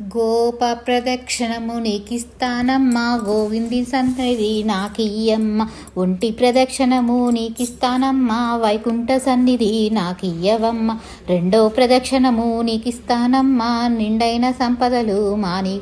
గోప ప్రదక్షిణము నీకిస్తానమ్మా, గోవింది సన్నిధి నాకియ్యమ్మ. ఒంటి ప్రదక్షిణము నీకిస్తానమ్మా, వైకుంఠ సన్నిధి నాకియ్యవమ్మ. రెండో ప్రదక్షిణము నీకిస్తానమ్మా, నిండైన సంపదలు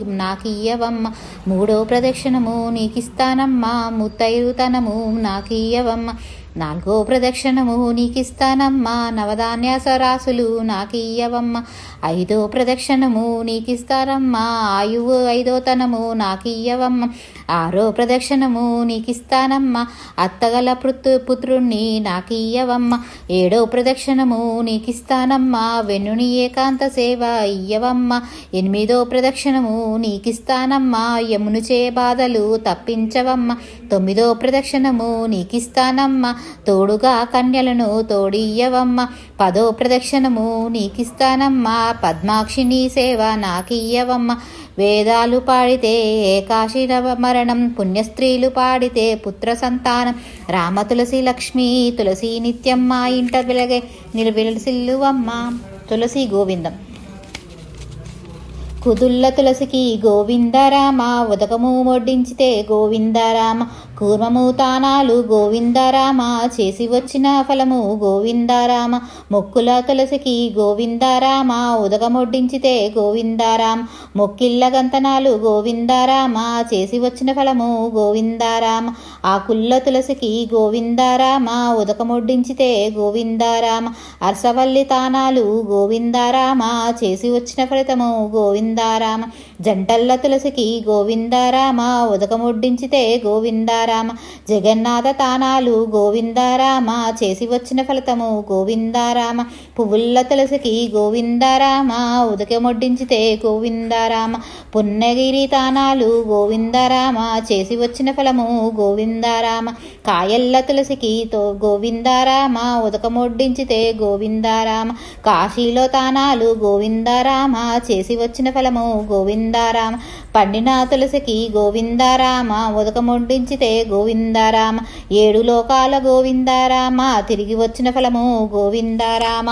నాకియ్యవమ్మ. మూడో ప్రదక్షిణము నీకిస్తానమ్మా, ముత్తైదుతనము నాకియ్యవమ్మ. నాలుగో ప్రదక్షిణము నీకిస్తానమ్మా, నవధాన్య సరాసులు నాకియ్యవమ్మ. ఐదో ప్రదక్షిణము నీకిస్తానమ్మా, ఆయువు ఐదోతనము నాకియ్యవమ్మ. ఆరో ప్రదక్షిణము నీకిస్తానమ్మా, అత్తగల పుత్రుణ్ణి నాకియ్యవమ్మ. ఏడో ప్రదక్షిణము నీకిస్తానమ్మా, వెన్నుని ఏకాంత సేవ ఇయ్యవమ్మ. ఎనిమిదో ప్రదక్షిణము నీకిస్తానమ్మా, యమును చే బాధలు తప్పించవమ్మ. తొమ్మిదో ప్రదక్షిణము నీకిస్తానమ్మా, తోడుగా కన్యలను తోడియ్యవమ్మ. పదో ప్రదక్షిణము నీకిస్తానమ్మా, పద్మాక్షిని సేవ నాకియ్యవమ్మ. వేదాలు పాడితే ఏకాశి మరణం, పుణ్యస్త్రీలు పాడితే పుత్ర సంతానం. రామ తులసి లక్ష్మి తులసి నిత్యం మా ఇంట వెలగే నిలవిలసిల్లువమ్మ. తులసి గోవిందం. కుదుళ్ళ తులసికి గోవిందరామ, ఉదకము వడ్డించితే గోవిందరామ. కూర్మము తానాలు గోవిందరామ, చేసి వచ్చిన ఫలము గోవిందరామ. మొక్కుల తులసికి గోవిందరామ, ఉదకమొడ్డించితే గోవిందరామ. మొక్కిళ్ళ గంతనాలు గోవిందరామ, చేసి వచ్చిన ఫలము గోవిందరామ. ఆకుల్ల తులసికి గోవిందరామ, ఉదకమొడ్డించితే గోవిందరామ. అరసవల్లి తానాలు గోవిందరామ, చేసి వచ్చిన ఫలితము గోవిందరామ. జంటల్ల తులసికి గోవిందరామ, ఉదకమొడ్డించితే గోవిందరామ. జగన్నాథ తానాలు గోవిందరామ, చేసి వచ్చిన ఫలితము గోవిందరామ. పువ్వుల్ల తులసికి గోవిందరామ, ఉదకమొడ్డించితే గోవిందరామ. పున్నగిరి తానాలు గోవిందరామ, చేసి వచ్చిన ఫలము గోవిందరామ. కాయల్ల తులసికి గోవిందరామ, ఉదకమొడ్డించితే గోవిందరామ. కాశీలో తానాలు గోవిందరామ, చేసి వచ్చిన ఫలము గోవిందరామ. పండిన తులసికి గోవిందరామ, ఉదకమొడ్డించితే గోవిందరామ. ఏడు లోకాల గోవిందరామ, తిరిగి వచ్చిన ఫలము గోవిందరామ.